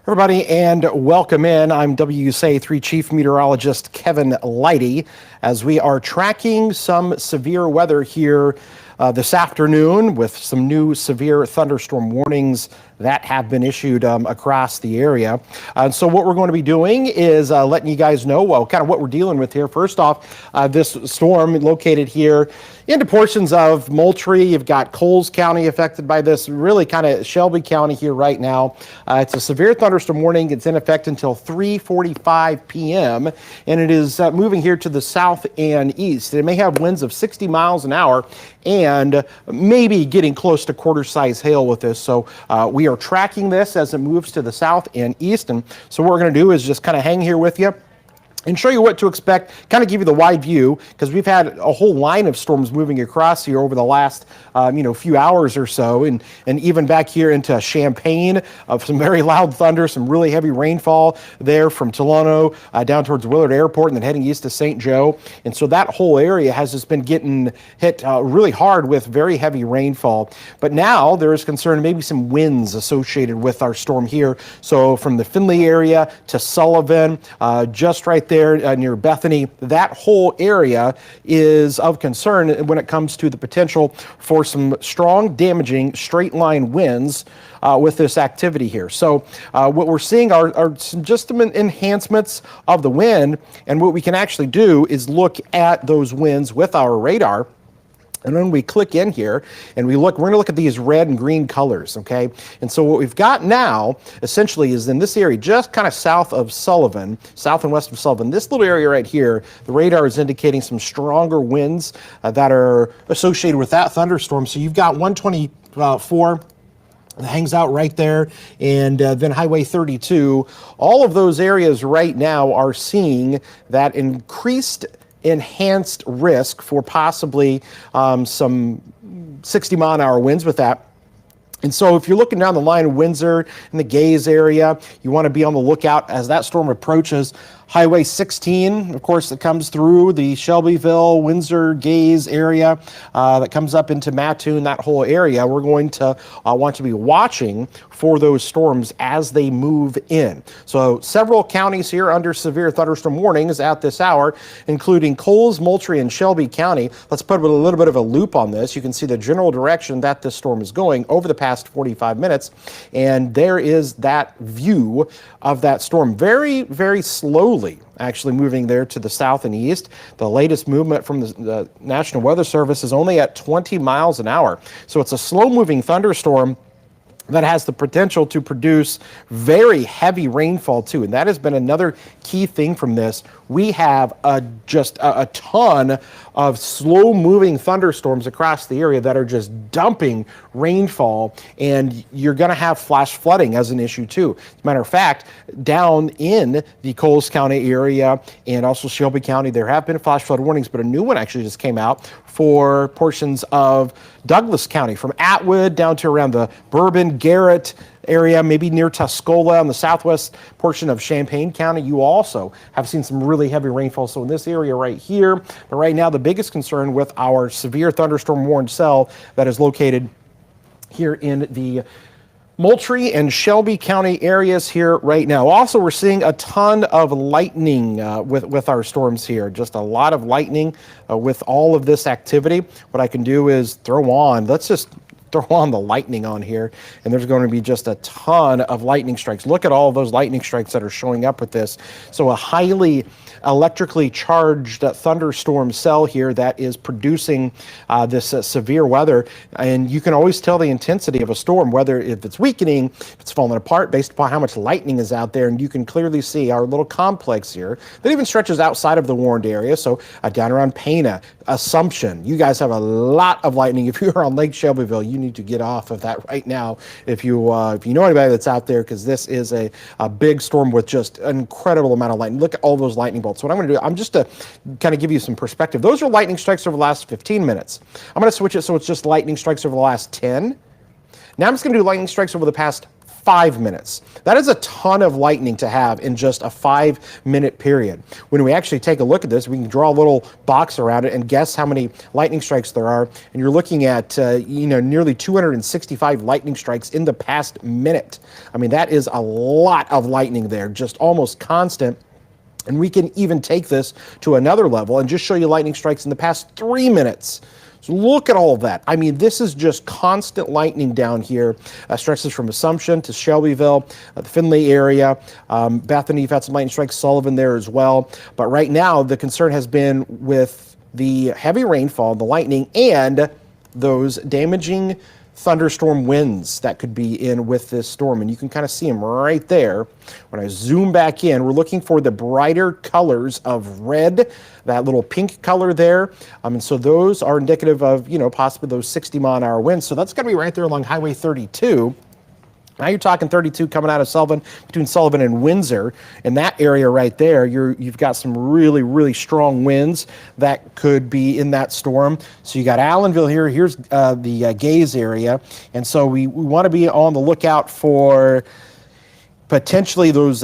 Everybody, and welcome in. I'm WUSA3 Chief Meteorologist Kevin Lighty as we are tracking some severe weather here this afternoon with some new severe thunderstorm warnings that have been issued across the area. So what we're going to be doing is letting you guys know, well, kind of what we're dealing with here. First off, this storm located here into portions of Moultrie. You've got Coles County affected by this, really kind of Shelby County here right now. It's a severe thunderstorm warning. It's in effect until 3:45 p.m. and it is moving here to the south and east. It may have winds of 60 miles an hour and maybe getting close to quarter-size hail with this. So we are tracking this as it moves to the south and east. And so what we're going to do is just kind of hang here with you and show you what to expect, kind of give you the wide view, because we've had a whole line of storms moving across here over the last few hours or so, and even back here into Champaign, of some very loud thunder, some really heavy rainfall there from Tolono down towards Willard Airport, and then heading east to St. Joe. And so that whole area has just been getting hit really hard with very heavy rainfall. But now there is concern maybe some winds associated with our storm here. So from the Findlay area to Sullivan, just right there near Bethany, that whole area is of concern when it comes to the potential for some strong, damaging straight line winds with this activity here. So what we're seeing are just some enhancements of the wind, and what we can actually do is look at those winds with our radar. And when we click in here and we're going to look at these red and green colors, okay? And so what we've got now essentially is in this area, just kind of south of Sullivan, south and west of Sullivan, this little area right here, the radar is indicating some stronger winds that are associated with that thunderstorm. So you've got 124 that hangs out right there, and then Highway 32. All of those areas right now are seeing that increased enhanced risk for possibly some 60-mile-an-hour winds with that. And so if you're looking down the line of Windsor and the Gaze area, you want to be on the lookout as that storm approaches Highway 16, of course, that comes through the Shelbyville, Windsor, Gaze area that comes up into Mattoon, that whole area. We're going to want to be watching for those storms as they move in. So several counties here under severe thunderstorm warnings at this hour, including Coles, Moultrie, and Shelby County. Let's put a little bit of a loop on this. You can see the general direction that this storm is going over the past 45 minutes. And there is that view of that storm very, very slowly actually moving there to the south and east. The latest movement from the National Weather Service is only at 20 miles an hour. So it's a slow-moving thunderstorm that has the potential to produce very heavy rainfall too. And that has been another key thing from this. We have just a ton of slow-moving thunderstorms across the area that are just dumping rainfall, and you're going to have flash flooding as an issue too. As a matter of fact, down in the Coles County area and also Shelby County, there have been flash flood warnings, but a new one actually just came out for portions of Douglas County, from Atwood down to around the Bourbon, Garrett area, maybe near Tuscola on the southwest portion of Champaign County. You also have seen some really heavy rainfall. So in this area right here, but right now the biggest concern with our severe thunderstorm warned cell that is located here in the Moultrie and Shelby County areas here right now. Also, we're seeing a ton of lightning with our storms here. Just a lot of lightning with all of this activity. What I can do is let's just throw on the lightning on here, and there's going to be just a ton of lightning strikes. Look at all of those lightning strikes that are showing up with this. So a highly electrically charged thunderstorm cell here that is producing this severe weather, and you can always tell the intensity of a storm, whether if it's weakening, if it's falling apart, based upon how much lightning is out there. And you can clearly see our little complex here that even stretches outside of the warned area. So down around Pana, Assumption, you guys have a lot of lightning. If you're on Lake Shelbyville, you need to get off of that right now if you know anybody that's out there, because this is a big storm with just an incredible amount of lightning. Look at all those lightning bolts. So what I'm going to do, I'm just to kind of give you some perspective. Those are lightning strikes over the last 15 minutes. I'm going to switch it so it's just lightning strikes over the last 10. Now I'm just going to do lightning strikes over the past 5 minutes. That is a ton of lightning to have in just a 5-minute period. When we actually take a look at this, we can draw a little box around it and guess how many lightning strikes there are. And you're looking at nearly 265 lightning strikes in the past minute. I mean, that is a lot of lightning there, just almost constant. And we can even take this to another level and just show you lightning strikes in the past 3 minutes. So look at all of that. I mean, this is just constant lightning down here. Stretches from Assumption to Shelbyville, the Findlay area. Bethany, you've had some lightning strikes. Sullivan there as well. But right now, the concern has been with the heavy rainfall, the lightning, and those damaging thunderstorm winds that could be in with this storm. And you can kind of see them right there. When I zoom back in, we're looking for the brighter colors of red, that little pink color there. And so those are indicative of, possibly those 60-mile-an-hour winds. So that's going to be right there along Highway 32. Now you're talking 32 coming out of Sullivan, between Sullivan and Windsor. In that area right there, you've got some really, really strong winds that could be in that storm. So you got Allenville here. Here's the Gaze area. And so we want to be on the lookout for potentially those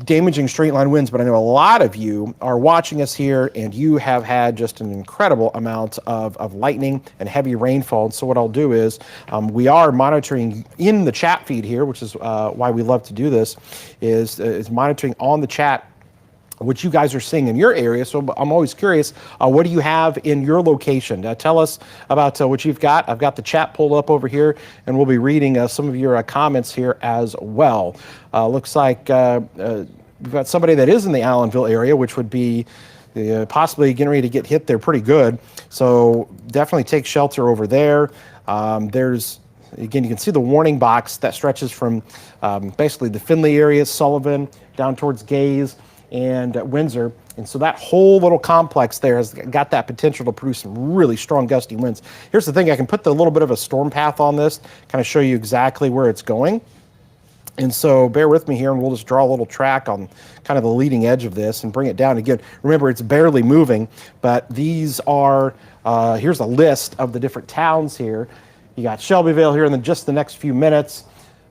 damaging straight line winds. But I know a lot of you are watching us here, and you have had just an incredible amount of lightning and heavy rainfall. And so what I'll do is we are monitoring in the chat feed here, which is why we love to do this, is monitoring on the chat what you guys are seeing in your area. So I'm always curious, what do you have in your location? Tell us about what you've got. I've got the chat pulled up over here, and we'll be reading some of your comments here as well. Looks like we've got somebody that is in the Allenville area, which would be possibly getting ready to get hit there pretty good. So definitely take shelter over there. Again, you can see the warning box that stretches from basically the Findlay area, Sullivan, down towards Gaze, and Windsor. And so that whole little complex there has got that potential to produce some really strong gusty winds. Here's the thing, I can put a little bit of a storm path on this, kind of show you exactly where it's going. And so bear with me here, and we'll just draw a little track on kind of the leading edge of this and bring it down. Again, remember, it's barely moving, but these are, here's a list of the different towns here. You got Shelbyville here in just the next few minutes.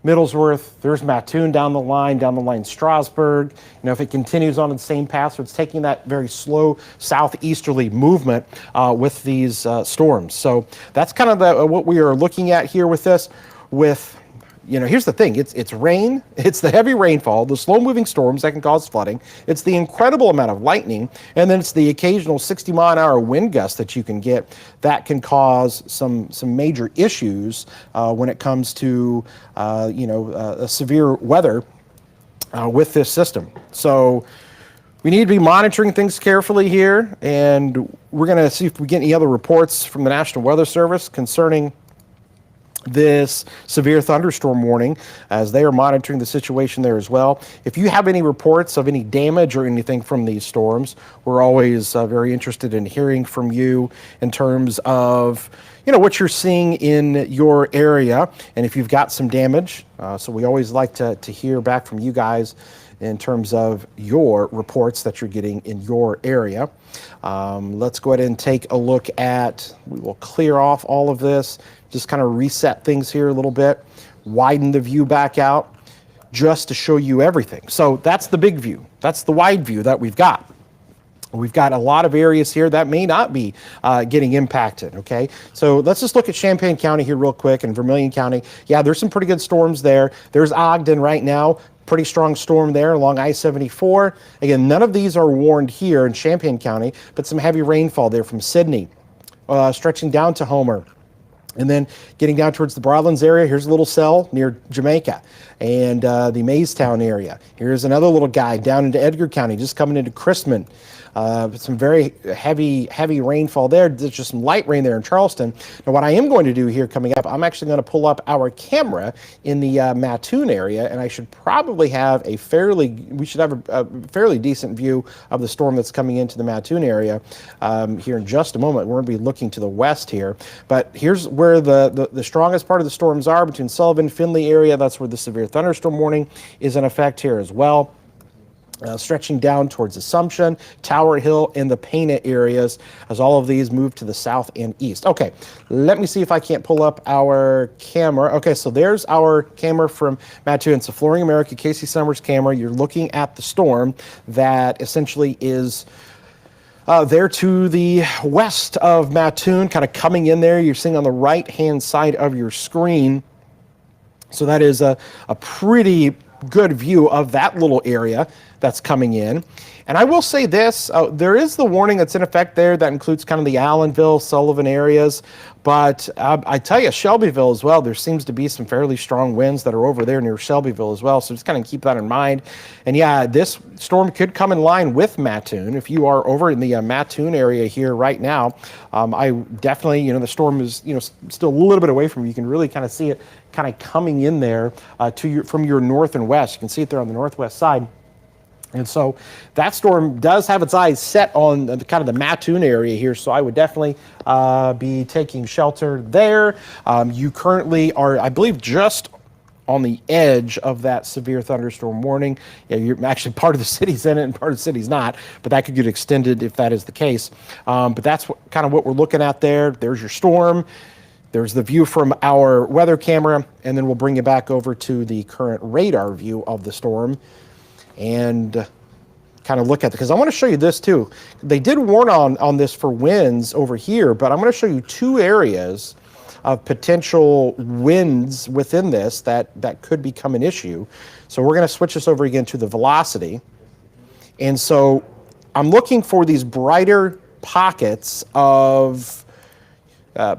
Middlesworth, there's Mattoon down the line Strasburg. If it continues on the same path, so it's taking that very slow southeasterly movement with these storms. So that's kind of what we are looking at here with this. Here's the thing, it's rain, it's the heavy rainfall, the slow-moving storms that can cause flooding, it's the incredible amount of lightning, and then it's the occasional 60-mile-an-hour wind gust that you can get that can cause some major issues when it comes to severe weather with this system. So we need to be monitoring things carefully here, and we're going to see if we get any other reports from the National Weather Service concerning this severe thunderstorm warning, as they are monitoring the situation there as well. If you have any reports of any damage or anything from these storms, we're always very interested in hearing from you in terms of what you're seeing in your area, and if you've got some damage. So we always like to hear back from you guys in terms of your reports that you're getting in your area. Let's go ahead and take a look at, we will clear off all of this, just kind of reset things here a little bit, widen the view back out just to show you everything. So that's the big view. That's the wide view that we've got. We've got a lot of areas here that may not be getting impacted, okay? So let's just look at Champaign County here real quick, and Vermilion County. Yeah, there's some pretty good storms there. There's Ogden right now. Pretty strong storm there along I-74. Again, none of these are warned here in Champaign County, but some heavy rainfall there from Sydney, stretching down to Homer. And then getting down towards the Broadlands area, here's a little cell near Jamaica and the Maystown area. Here's another little guy down into Edgar County, just coming into Chrisman. Some very heavy rainfall there. There's just some light rain there in Charleston. Now, what I am going to do here coming up, I'm actually going to pull up our camera in the Mattoon area, and I should probably have a fairly decent view of the storm that's coming into the Mattoon area here in just a moment. We're going to be looking to the west here, but here's where the strongest part of the storms are, between Sullivan, Findlay area. That's where the severe thunderstorm warning is in effect here as well. stretching down towards Assumption, Tower Hill, and the Pana areas as all of these move to the south and east. Okay, let me see if I can't pull up our camera. Okay, so there's our camera from Mattoon. It's a Flooring America Casey Summers camera. You're looking at the storm that essentially is there to the west of Mattoon, kind of coming in there. You're seeing on the right-hand side of your screen. So that is a pretty good view of that little area that's coming in. And I will say this, there is the warning that's in effect there that includes kind of the Allenville, Sullivan areas. But I tell you, Shelbyville as well, there seems to be some fairly strong winds that are over there near Shelbyville as well. So just kind of keep that in mind. And yeah, this storm could come in line with Mattoon. If you are over in the Mattoon area here right now, I definitely, the storm is, still a little bit away from you. You can really kind of see it kind of coming in there from your north and west. You can see it there on the northwest side. And so that storm does have its eyes set on the kind of the Mattoon area here. So I would definitely be taking shelter there. You currently are, I believe, just on the edge of that severe thunderstorm warning. Yeah, you're actually part of the city's in it and part of the city's not, but that could get extended if that is the case. But that's kind of what we're looking at there. There's your storm. There's the view from our weather camera, and then we'll bring you back over to the current radar view of the storm and kind of look at it, because I want to show you this too. They did warn on this for winds over here, but I'm going to show you two areas of potential winds within this that could become an issue. So we're going to switch this over again to the velocity. And so I'm looking for these brighter pockets of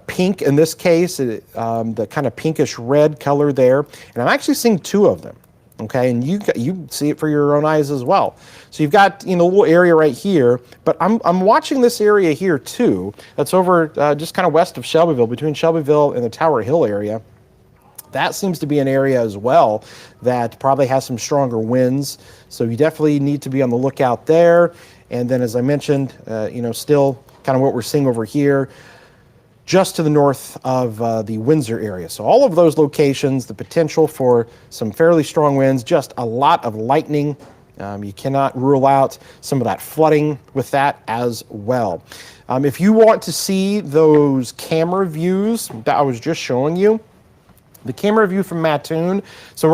pink in this case, the kind of pinkish red color there. And I'm actually seeing two of them. Okay, and you see it for your own eyes as well. So you've got a little area right here, but I'm watching this area here too. That's over just kind of west of Shelbyville, between Shelbyville and the Tower Hill area. That seems to be an area as well that probably has some stronger winds. So you definitely need to be on the lookout there. And then, as I mentioned, still kind of what we're seeing over here, just to the north of the Windsor area. So all of those locations, the potential for some fairly strong winds, just a lot of lightning. You cannot rule out some of that flooding with that as well. If you want to see those camera views that I was just showing you, the camera view from Mattoon, so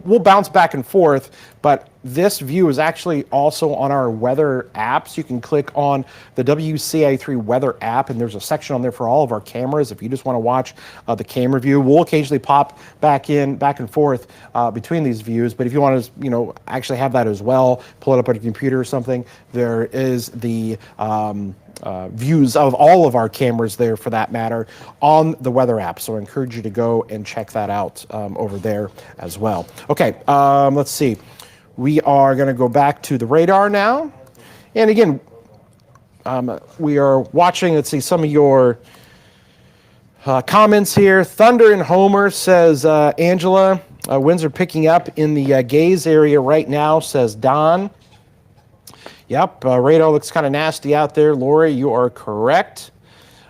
we'll bounce back and forth, but this view is actually also on our weather apps. You can click on the WCA3 weather app, and there's a section on there for all of our cameras. If you just want to watch the camera view, we'll occasionally pop back and forth between these views. But if you want to, actually have that as well, pull it up on your computer or something, there is the views of all of our cameras there, for that matter, on the weather app. So I encourage you to go and check that out over there as well. Okay, let's see. We are going to go back to the radar now. And again, we are watching, let's see, some of your comments here. Thunder and Homer says, Angela, winds are picking up in the Gaze area right now, says Don. Yep, radar looks kind of nasty out there. Lori, you are correct.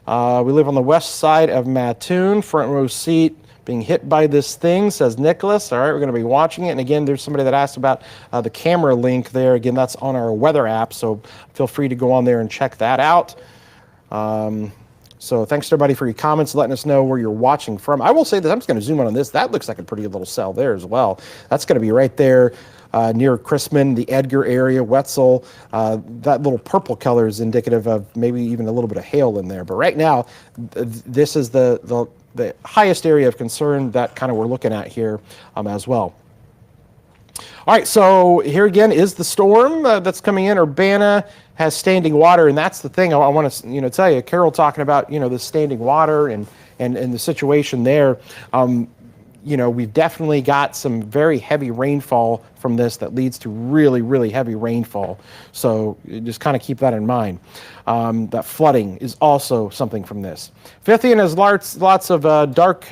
We live on the west side of Mattoon, front row seat, being hit by this thing, says Nicholas. All right, we're going to be watching it. And again, there's somebody that asked about the camera link there. Again, that's on our weather app, so feel free to go on there and check that out. So thanks to everybody for your comments, letting us know where you're watching from. I will say that I'm just going to zoom in on this. That looks like a pretty little cell there as well. That's going to be right there near Chrisman, the Edgar area, Wetzel. That little purple color is indicative of maybe even a little bit of hail in there. But right now, this is the highest area of concern that kind of we're looking at here as well. All right, so here again is the storm that's coming in. Urbana has standing water, and that's the thing I want to tell you. Carol talking about the standing water and the situation there. We've definitely got some very heavy rainfall from this that leads to really, really heavy rainfall. So just kind of keep that in mind. That flooding is also something from this. Fithian has lots of dark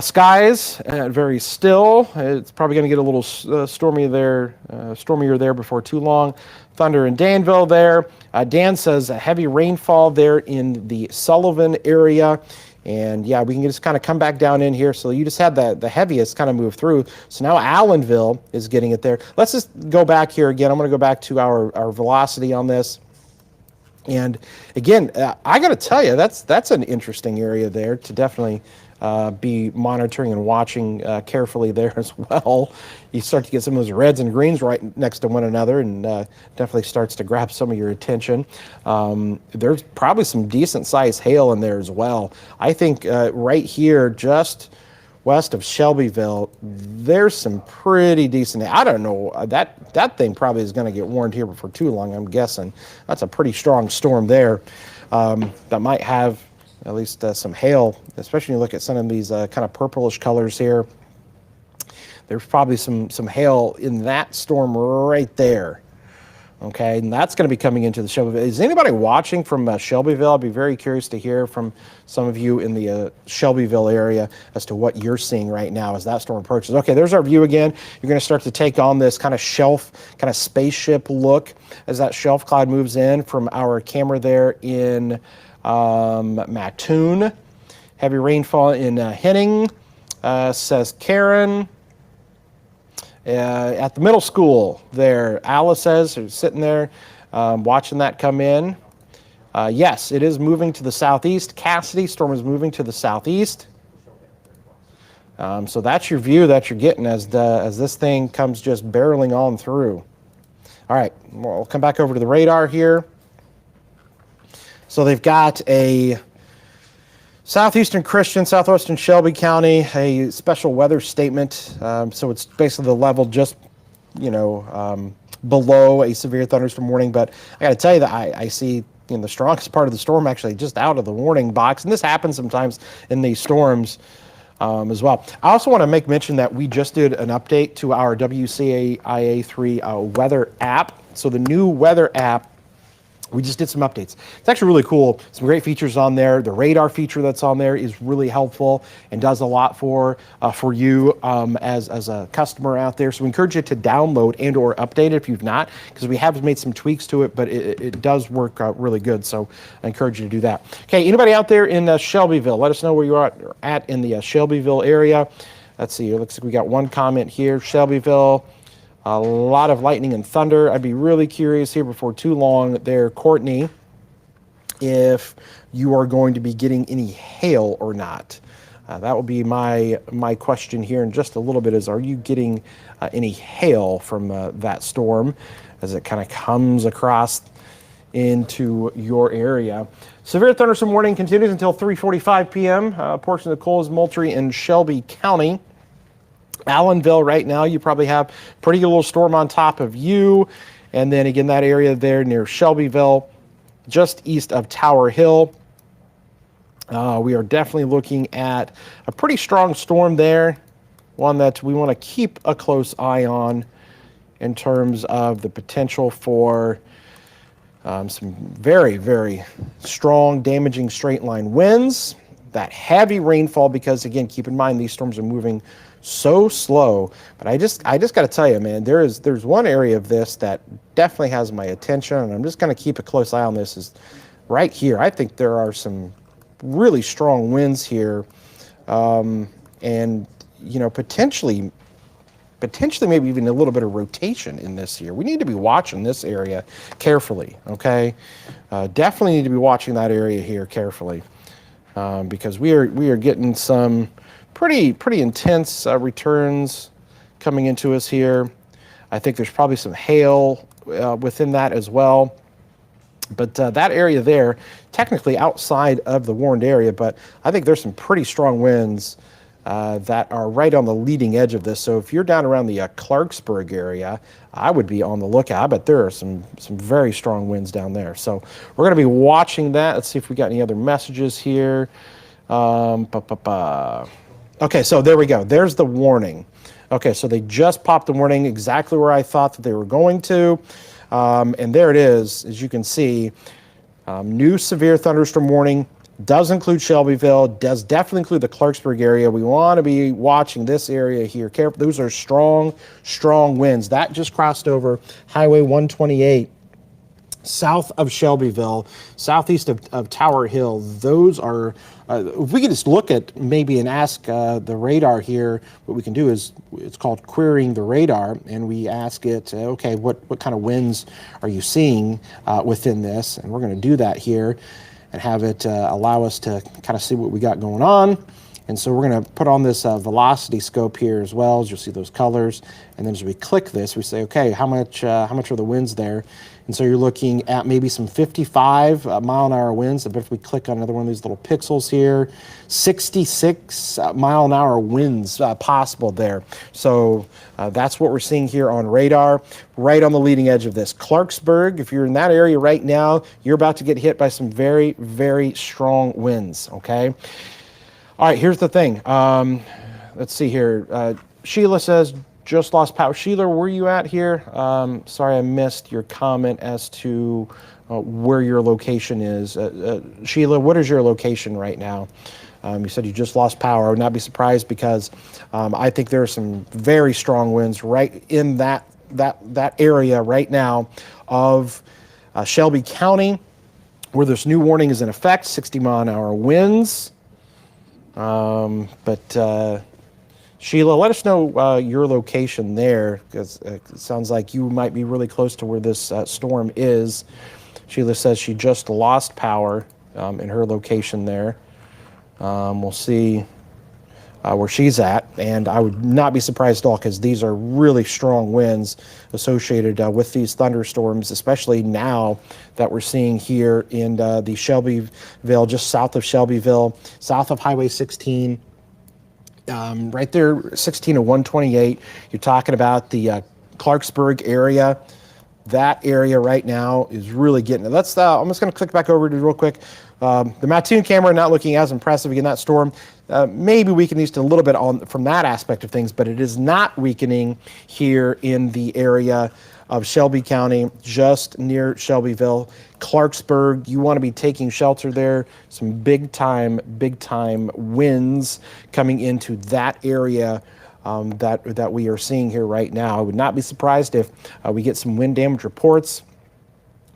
skies, very still. It's probably going to get a little stormier there before too long. Thunder in Danville there. Dan says a heavy rainfall there in the Sullivan area. And yeah, we can just kind of come back down in here. So you just had the heaviest kind of move through. So now Allenville is getting it there. Let's just go back here again. I'm going to go back to our velocity on this. And again, I got to tell you, that's an interesting area there to definitely be monitoring and watching carefully there as well. You start to get some of those reds and greens right next to one another, and definitely starts to grab some of your attention. There's probably some decent sized hail in there as well. I think right here, just west of Shelbyville, there's some pretty decent. I don't know, that thing probably is going to get warned here before too long, I'm guessing. That's a pretty strong storm there that might have at least some hail, especially when you look at some of these kind of purplish colors here. There's probably some hail in that storm right there. Okay, and that's going to be coming into the Shelbyville. Is anybody watching from Shelbyville? I'd be very curious to hear from some of you in the Shelbyville area as to what you're seeing right now as that storm approaches. Okay, there's our view again. You're going to start to take on this kind of shelf, kind of spaceship look as that shelf cloud moves in from our camera there in Mattoon. Heavy rainfall in Henning, says Karen. At the middle school there, Alice says, who's sitting there watching that come in. Yes, it is moving to the southeast. Cassidy, storm is moving to the southeast. So that's your view that you're getting as this thing comes just barreling on through. All right, we'll come back over to the radar here. So they've got a Southeastern Christian, Southwestern Shelby County, a special weather statement. So it's basically the level just, below a severe thunderstorm warning. But I got to tell you that I see the strongest part of the storm actually just out of the warning box. And this happens sometimes in these storms as well. I also want to make mention that we just did an update to our WCAIA3 weather app. So the new weather app, we just did some updates. It's actually really cool. Some great features on there. The radar feature that's on there is really helpful and does a lot for you as a customer out there. So we encourage you to download and or update it if you've not, because we have made some tweaks to it, but it does work really good. So I encourage you to do that. Okay, anybody out there in Shelbyville, let us know where you are at in the Shelbyville area. Let's see, it looks like we got one comment here. Shelbyville. A lot of lightning and thunder. I'd be really curious here before too long there, Courtney, if you are going to be getting any hail or not. That will be my question here in just a little bit is, are you getting any hail from that storm as it kind of comes across into your area? Severe thunderstorm warning continues until 3:45 p.m. A portion of the Coles, Moultrie, and Shelby County. Allenville right now, you probably have pretty good little storm on top of you. And then again, that area there near Shelbyville, just east of Tower Hill. We are definitely looking at a pretty strong storm there. One that we want to keep a close eye on in terms of the potential for some very, very strong, damaging straight line winds. That heavy rainfall, because again, keep in mind, these storms are moving so slow. But I just got to tell you, man, there's one area of this that definitely has my attention, and I'm just going to keep a close eye on this, is right here. I think there are some really strong winds here, and potentially maybe even a little bit of rotation in this here. We need to be watching this area carefully, okay? Definitely need to be watching that area here carefully, because we are getting some pretty intense returns coming into us here. I think there's probably some hail within that as well. But that area there, technically outside of the warned area, but I think there's some pretty strong winds that are right on the leading edge of this. So if you're down around the Clarksburg area, I would be on the lookout. But there are some very strong winds down there. So we're going to be watching that. Let's see if we got any other messages here. Okay, so there we go. There's the warning. Okay, so they just popped the warning exactly where I thought that they were going to. And there it is, as you can see. New severe thunderstorm warning does include Shelbyville, does definitely include the Clarksburg area. We want to be watching this area here. Careful. Those are strong winds. That just crossed over Highway 128 south of Shelbyville, southeast of Tower Hill. Those are, if we could just look at maybe and ask the radar here, what we can do is, it's called querying the radar, and we ask it, okay, what kind of winds are you seeing within this? And we're going to do that here and have it allow us to kind of see what we got going on. And so we're going to put on this velocity scope here as well, as you'll see those colors. And then as we click this, we say, okay, how much are the winds there? And so you're looking at maybe some 55 mile an hour winds. But if we click on another one of these little pixels here, 66 mile an hour winds possible there. So that's what we're seeing here on radar, right on the leading edge of this. Clarksburg, if you're in that area right now, you're about to get hit by some very, very strong winds, okay? All right, here's the thing. Let's see here. Sheila says, just lost power. Sheila, where are you at here? Sorry, I missed your comment as to where your location is. Sheila, what is your location right now? You said you just lost power. I would not be surprised because I think there are some very strong winds right in that area right now of Shelby County, where this new warning is in effect, 60 mile an hour winds. Sheila, let us know your location there, because it sounds like you might be really close to where this storm is. Sheila says she just lost power in her location there. We'll see where she's at, and I would not be surprised at all, because these are really strong winds associated with these thunderstorms, especially now that we're seeing here in the Shelbyville, just south of Shelbyville, south of Highway 16, right there, 16 to 128. You're talking about the Clarksburg area. That area right now is really getting it. Let's. I'm just going to click back over to real quick. The Mattoon camera not looking as impressive in that storm. Maybe weakened just a little bit from that aspect of things, but it is not weakening here in the area of Shelby County, just near Shelbyville. Clarksburg, you want to be taking shelter there. Some big time winds coming into that area that we are seeing here right now. I would not be surprised if we get some wind damage reports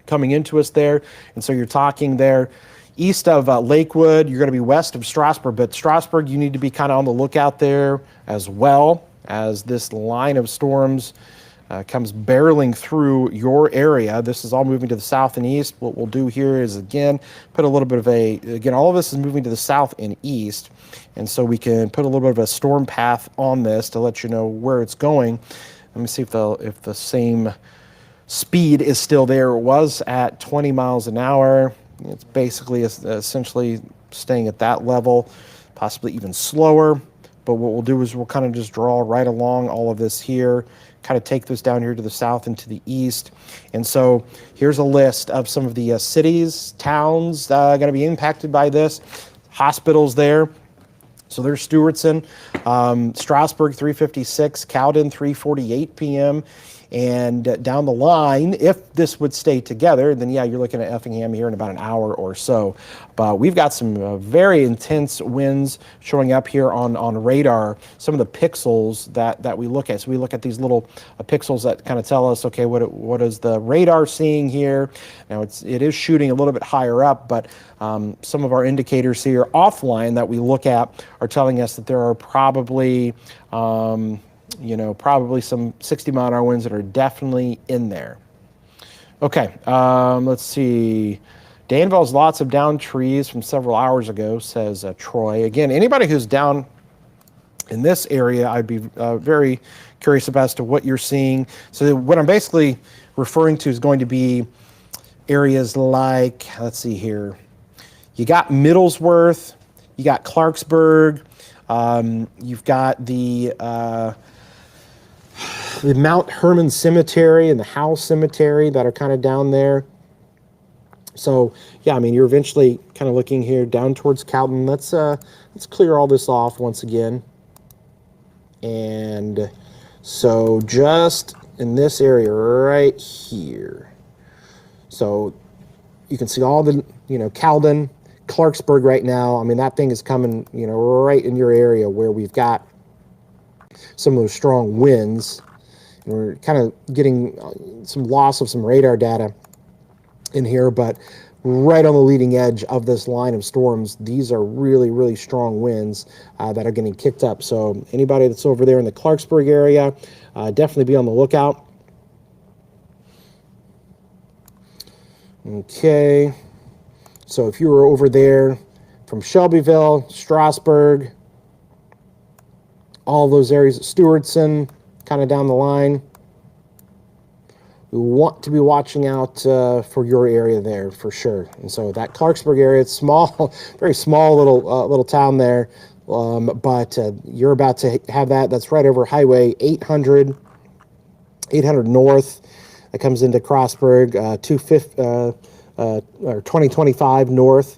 coming into us there. And so you're talking there east of Lakewood, you're going to be west of Strasburg, but Strasburg, you need to be kind of on the lookout there as well, as this line of storms comes barreling through your area. This is all moving to the south and east. What we'll do here is, again, put a little bit of again, all of this is moving to the south and east. And so we can put a little bit of a storm path on this to let you know where it's going. Let me see if the same speed is still there. It was at 20 miles an hour. It's basically essentially staying at that level, possibly even slower. But what we'll do is we'll kind of just draw right along all of this here, kind of take this down here to the south and to the east. And so here's a list of some of the cities, towns going to be impacted by this, hospitals there. So there's Stewartson, Strasburg 3:56, Cowden 3:48 p.m. And down the line, if this would stay together, then yeah, you're looking at Effingham here in about an hour or so. But we've got some very intense winds showing up here on radar. Some of the pixels that we look at. So we look at these little pixels that kind of tell us, okay, what is the radar seeing here? Now it is shooting a little bit higher up, but some of our indicators here offline that we look at are telling us that there are probably probably some 60 mile an hour winds that are definitely in there. Okay, let's see. Danville's lots of downed trees from several hours ago, says Troy. Again, anybody who's down in this area, I'd be very curious about as to what you're seeing. So what I'm basically referring to is going to be areas like, let's see here. You got Middlesworth, you got Clarksburg, you've got the Mount Herman Cemetery and the Howe Cemetery that are kind of down there. So yeah, I mean, you're eventually kind of looking here down towards Cowden. Let's clear all this off once again. And so just in this area right here. So you can see all the, Cowden, Clarksburg right now. I mean, that thing is coming, right in your area where we've got some of those strong winds. And we're kind of getting some loss of some radar data in here, but right on the leading edge of this line of storms, these are really, really strong winds that are getting kicked up. So anybody that's over there in the Clarksburg area, definitely be on the lookout. Okay, so if you were over there from Shelbyville, Strasburg, all those areas, Stewartson, kind of down the line, we want to be watching out for your area there for sure. And so that Clarksburg area, it's small, very small little town there, but you're about to have that. That's right over Highway 800 North. That comes into Crossburg, 2025 North,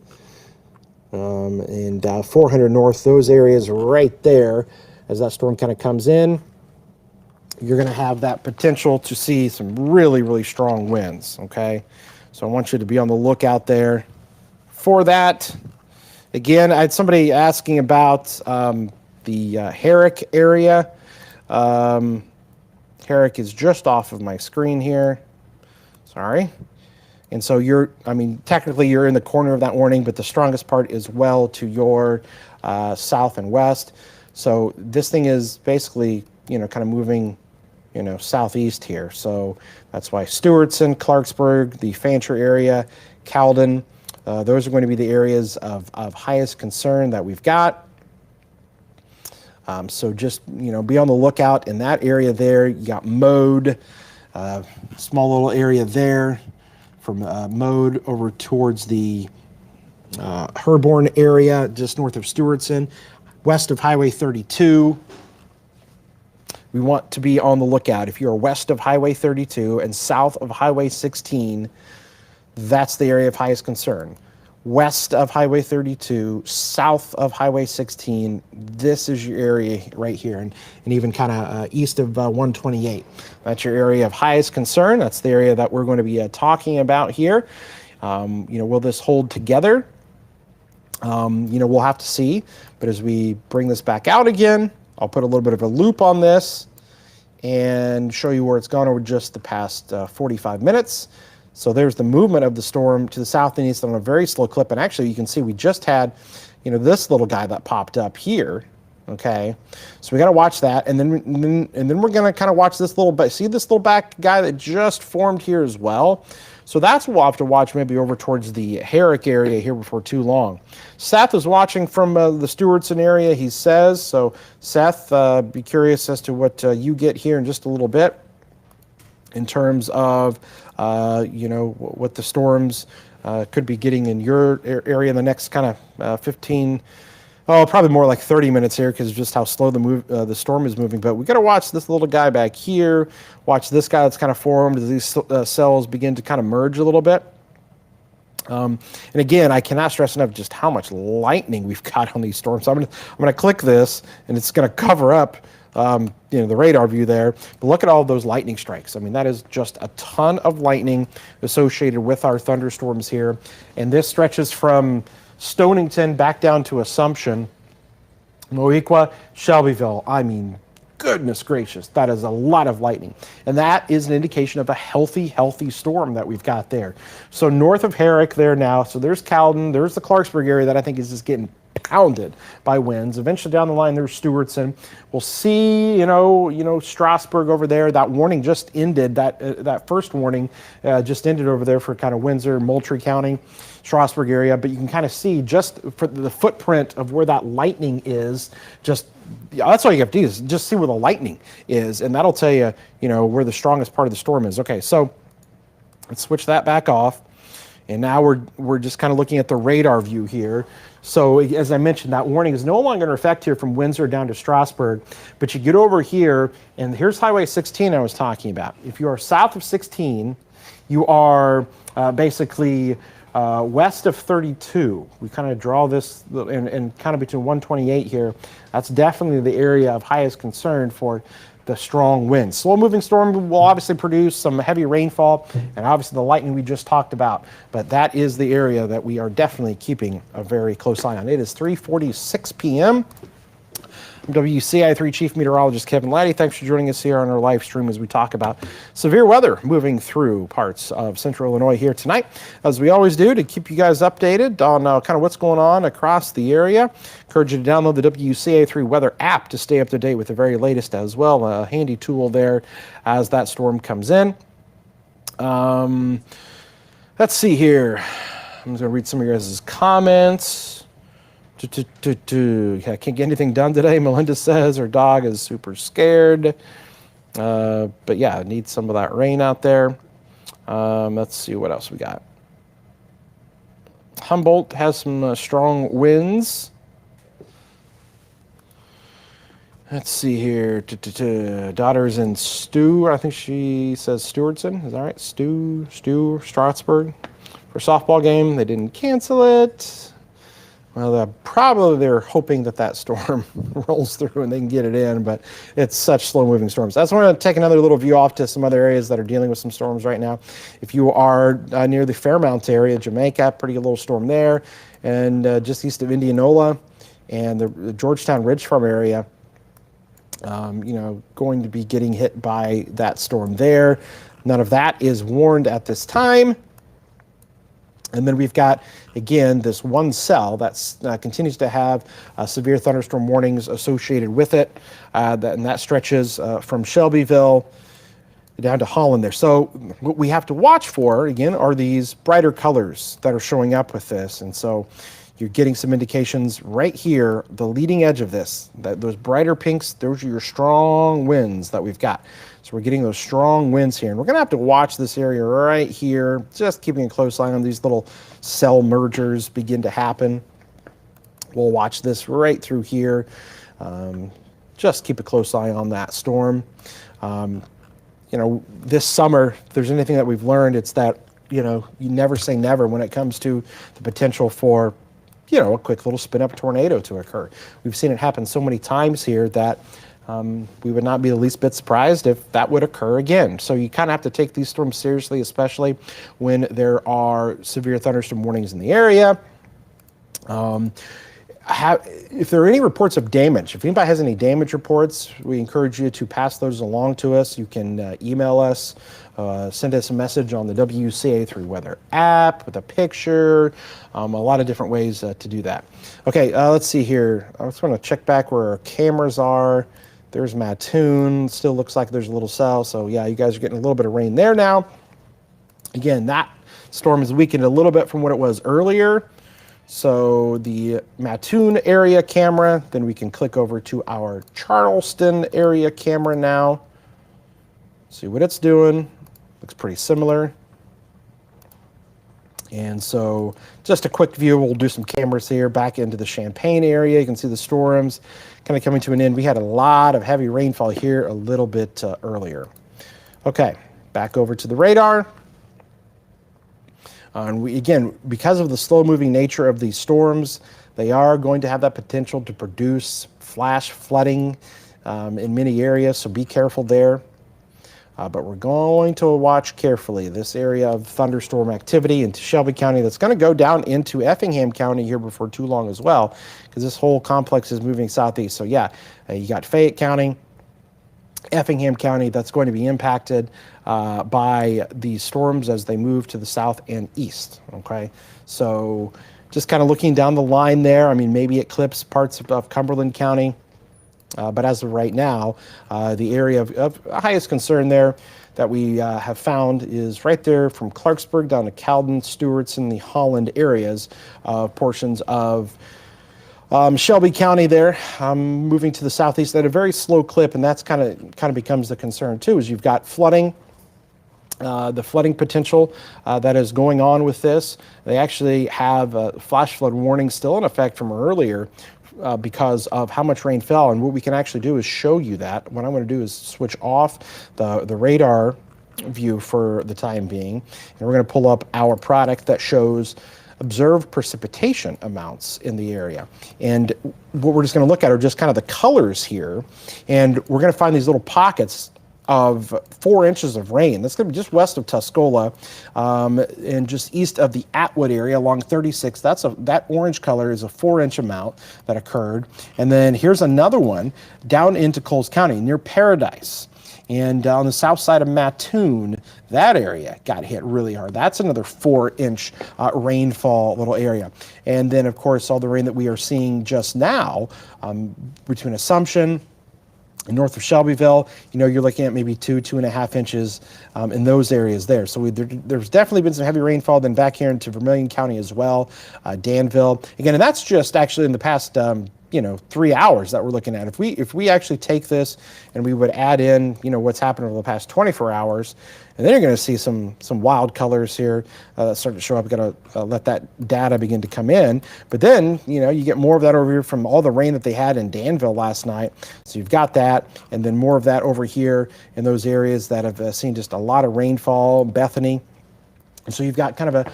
and 400 North. Those areas right there, as that storm kind of comes in, you're going to have that potential to see some really, really strong winds, okay? So I want you to be on the lookout there for that. Again, I had somebody asking about the Herrick area. Herrick is just off of my screen here. Sorry. And so technically you're in the corner of that warning, but the strongest part is well to your south and west. So this thing is basically, kind of moving southeast here. So that's why Stewartson, Clarksburg, the Fancher area, Cowden, those are going to be the areas of highest concern that we've got. So just, be on the lookout in that area there. You got Mode, small little area there from Mode over towards the Herborn area, just north of Stewartson, west of Highway 32. We want to be on the lookout. If you're west of Highway 32 and south of Highway 16, that's the area of highest concern. West of Highway 32, south of Highway 16, this is your area right here, and even kind of east of 128. That's your area of highest concern. That's the area that we're going to be talking about here. Will this hold together? We'll have to see. But as we bring this back out again, I'll put a little bit of a loop on this and show you where it's gone over just the past 45 minutes. So there's the movement of the storm to the south and east on a very slow clip. And actually, you can see we just had, this little guy that popped up here. Okay, so we got to watch that, and then we're going to kind of watch this see this little back guy that just formed here as well. So that's what we'll have to watch maybe over towards the Herrick area here before too long. Seth is watching from the Stewartson area, he says. So Seth, be curious as to what you get here in just a little bit in terms of, what the storms could be getting in your area in the next kind of 15, probably more like 30 minutes here because just how slow the storm is moving. But we got to watch this little guy back here, watch this guy that's kind of formed as these cells begin to kind of merge a little bit. And again, I cannot stress enough just how much lightning we've got on these storms. So I'm going to click this, and it's going to cover up the radar view there. But look at all those lightning strikes. I mean, that is just a ton of lightning associated with our thunderstorms here. And this stretches from Stonington back down to Assumption, Moequa, Shelbyville. I mean, goodness gracious, that is a lot of lightning. And that is an indication of a healthy storm that we've got there. So north of Herrick there now, so there's Cowden, there's the Clarksburg area that I think is just getting pounded by winds. Eventually down the line, there's Stewartson. We'll see, Strasburg over there. That warning just ended. That first warning just ended over there for kind of Windsor, Moultrie County, Strasburg area. But you can kind of see just for the footprint of where that lightning is. That's all you have to do is just see where the lightning is, and that'll tell you, where the strongest part of the storm is. Okay, so let's switch that back off. And now we're just kind of looking at the radar view here. So as I mentioned, that warning is no longer in effect here from Windsor down to Strasburg. But you get over here, and here's Highway 16 I was talking about. If you are south of 16, you are basically west of 32. We kind of draw this and kind of between 128 here. That's definitely the area of highest concern for the strong winds. Slow-moving storm will obviously produce some heavy rainfall and obviously the lightning we just talked about, but that is the area that we are definitely keeping a very close eye on. It is 3:46 p.m. I'm WCI3 Chief Meteorologist Kevin Lighty. Thanks for joining us here on our live stream as we talk about severe weather moving through parts of central Illinois here tonight, as we always do, to keep you guys updated on kind of what's going on across the area. Encourage you to download the WCA3 weather app to stay up to date with the very latest as well. A handy tool there as that storm comes in. Let's see here. I'm just going to read some of your guys' comments. I can't get anything done today, Melinda says. Her dog is super scared. But yeah, need some of that rain out there. Let's see what else we got. Humboldt has some strong winds. Let's see here. Daughter's in I think she says Stewartson. Is that right? Strasburg for softball game. They didn't cancel it. Well, they're hoping that storm rolls through and they can get it in, but it's such slow-moving storms. That's why I'm going to take another little view off to some other areas that are dealing with some storms right now. If you are near the Fairmount area, Jamaica, pretty good little storm there, and just east of Indianola and the Georgetown Ridge Farm area, going to be getting hit by that storm there. None of that is warned at this time. And then we've got, again, this one cell that continues to have severe thunderstorm warnings associated with it, and that stretches from Shelbyville down to Holland there. So what we have to watch for, again, are these brighter colors that are showing up with this. And so you're getting some indications right here, the leading edge of this, that those brighter pinks, those are your strong winds that we've got. So we're getting those strong winds here. And we're going to have to watch this area right here, just keeping a close eye on these little cell mergers begin to happen. We'll watch this right through here. Just keep a close eye on that storm. This summer, if there's anything that we've learned, it's that, you never say never when it comes to the potential for, a quick little spin-up tornado to occur. We've seen it happen so many times here that we would not be the least bit surprised if that would occur again. So you kind of have to take these storms seriously, especially when there are severe thunderstorm warnings in the area. If there are any reports of damage, if anybody has any damage reports, we encourage you to pass those along to us. You can email us, send us a message on the WCA3 weather app with a picture, a lot of different ways to do that. Okay, let's see here. I just want to check back where our cameras are. There's Mattoon. Still looks like there's a little cell. So yeah, you guys are getting a little bit of rain there now. Again, that storm is weakened a little bit from what it was earlier. So the Mattoon area camera, then we can click over to our Charleston area camera now. See what it's doing. Looks pretty similar. And so just a quick view, we'll do some cameras here back into the Champaign area. You can see the storms kind of coming to an end. We had a lot of heavy rainfall here a little bit earlier. Okay, back over to the radar. And again, because of the slow-moving nature of these storms, they are going to have that potential to produce flash flooding in many areas, so be careful there. But we're going to watch carefully this area of thunderstorm activity into Shelby County. That's going to go down into Effingham County here before too long as well, because this whole complex is moving southeast. So yeah, you got Fayette County, Effingham County, that's going to be impacted by these storms as they move to the south and east, okay? So just kind of looking down the line there, I mean, maybe it clips parts of Cumberland County, but as of right now, the area of highest concern there that we have found is right there from Clarksburg down to Cowden, Stewart's, and the Holland areas, portions of Shelby County there, moving to the southeast at a very slow clip, and that's kind of becomes the concern too, is you've got flooding, the flooding potential that is going on with this. They actually have a flash flood warning still in effect from earlier because of how much rain fell, and what we can actually do is show you that. What I'm going to do is switch off the radar view for the time being, and we're going to pull up our product that shows observed precipitation amounts in the area. And what we're just going to look at are just kind of the colors here, and we're going to find these little pockets of 4 inches of rain. That's going to be just west of Tuscola, and just east of the Atwood area along 36. That orange color is a 4-inch amount that occurred. And then here's another one down into Coles County near Paradise. And on the south side of Mattoon, that area got hit really hard. That's another 4-inch rainfall little area. And then, of course, all the rain that we are seeing just now between Assumption and north of Shelbyville, you're looking at maybe 2.5 inches in those areas there. So there's definitely been some heavy rainfall. Then back here into Vermilion County as well, Danville. Again, and that's just actually in the past 3 hours that we're looking at. If we actually take this and we would add in, what's happened over the past 24 hours, and then you're going to see some wild colors here that start to show up. We've got to let that data begin to come in. But then, you get more of that over here from all the rain that they had in Danville last night. So you've got that, and then more of that over here in those areas that have seen just a lot of rainfall, Bethany. And so you've got kind of a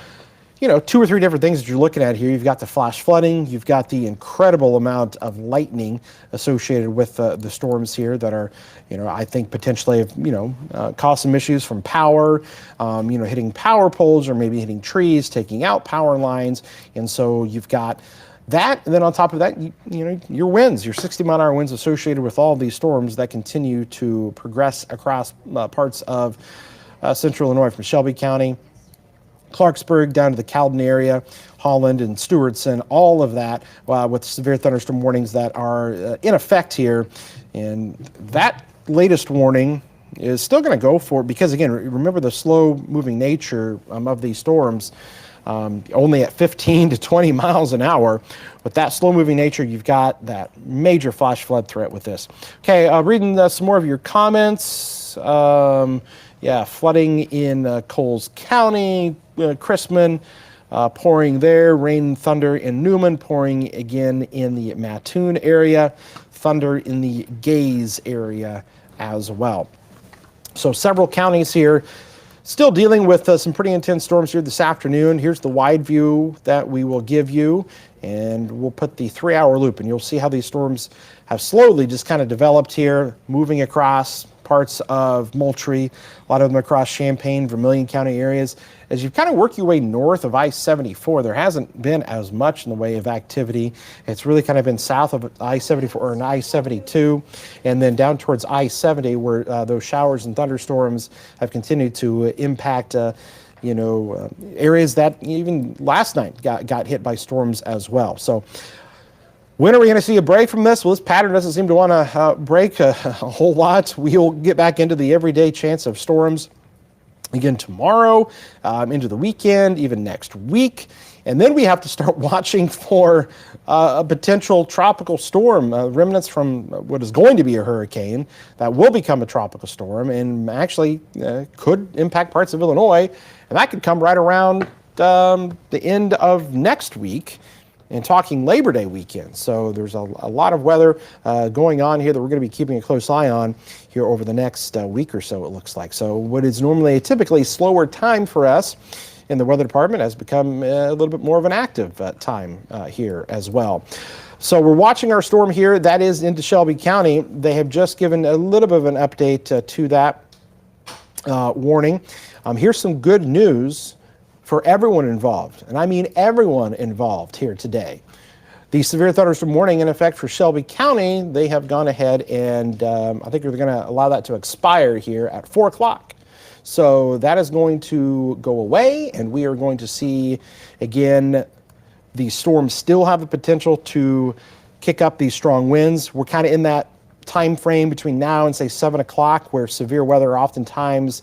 2 or 3 different things that you're looking at here. You've got the flash flooding. You've got the incredible amount of lightning associated with the storms here that are, I think potentially have, caused some issues from power, hitting power poles or maybe hitting trees, taking out power lines. And so you've got that. And then on top of that, your winds, your 60-mile-an-hour winds associated with all these storms that continue to progress across parts of central Illinois from Shelby County, Clarksburg down to the Cowden area, Holland and Stewartson, all of that with severe thunderstorm warnings that are in effect here. And that latest warning is still going to go for it because, again, remember the slow-moving nature of these storms, only at 15 to 20 miles an hour. With that slow-moving nature, you've got that major flash flood threat with this. Okay, reading some more of your comments. Flooding in Coles County, Chrisman, pouring there, rain, thunder in Newman, pouring again in the Mattoon area, thunder in the Gaze area as well. So several counties here still dealing with some pretty intense storms here this afternoon. Here's the wide view that we will give you, and we'll put the 3-hour loop, and you'll see how these storms have slowly just kind of developed here, moving across parts of Moultrie, a lot of them across Champaign, Vermilion County areas. As you kind of work your way north of I-74, there hasn't been as much in the way of activity. It's really kind of been south of I-74 or an I-72, and then down towards I-70 where those showers and thunderstorms have continued to impact areas that even last night got hit by storms as well. So when are we going to see a break from this? Well, this pattern doesn't seem to want to break a whole lot. We'll get back into the everyday chance of storms again tomorrow, into the weekend, even next week. And then we have to start watching for a potential tropical storm, remnants from what is going to be a hurricane that will become a tropical storm and actually could impact parts of Illinois. And that could come right around the end of next week. And talking Labor Day weekend. So there's a lot of weather going on here that we're going to be keeping a close eye on here over the next week or so, it looks like. So what is normally a typically slower time for us in the weather department has become a little bit more of an active time here as well. So we're watching our storm here. That is into Shelby County. They have just given a little bit of an update to that warning. Here's some good news for everyone involved, and I mean everyone involved here today. The severe thunderstorm warning in effect for Shelby County, they have gone ahead and I think they're going to allow that to expire here at 4 o'clock. So that is going to go away, and we are going to see, again, the storms still have the potential to kick up these strong winds. We're kind of in that time frame between now and, say, 7 o'clock where severe weather oftentimes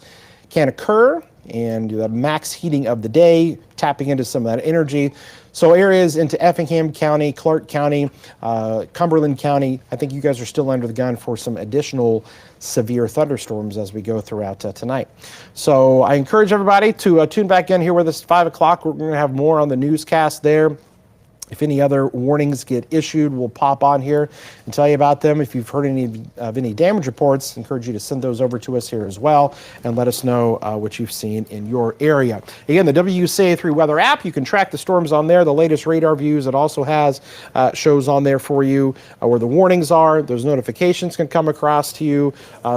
can occur, and the max heating of the day, tapping into some of that energy. So areas into Effingham County, Clark County, Cumberland County, I think you guys are still under the gun for some additional severe thunderstorms as we go throughout tonight. So I encourage everybody to tune back in here with us at 5 o'clock. We're going to have more on the newscast there. If any other warnings get issued, we'll pop on here and tell you about them. If you've heard any damage reports, I encourage you to send those over to us here as well and let us know what you've seen in your area. Again, the WUSA3 weather app, you can track the storms on there, the latest radar views. It also has shows on there for you where the warnings are. Those notifications can come across to you.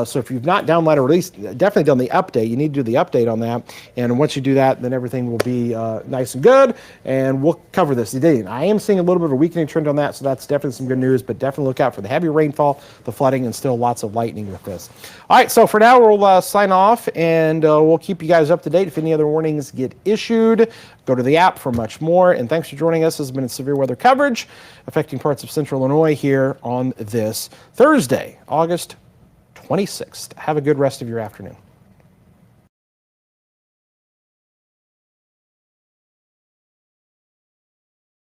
So if you've not downloaded or at least definitely done the update, you need to do the update on that. And once you do that, then everything will be nice and good, and we'll cover this. I am seeing a little bit of a weakening trend on that, so that's definitely some good news, but definitely look out for the heavy rainfall, the flooding, and still lots of lightning with this. All right, so for now, we'll sign off, and we'll keep you guys up to date if any other warnings get issued. Go to the app for much more, and thanks for joining us. This has been severe weather coverage affecting parts of central Illinois here on this Thursday, August 26th. Have a good rest of your afternoon.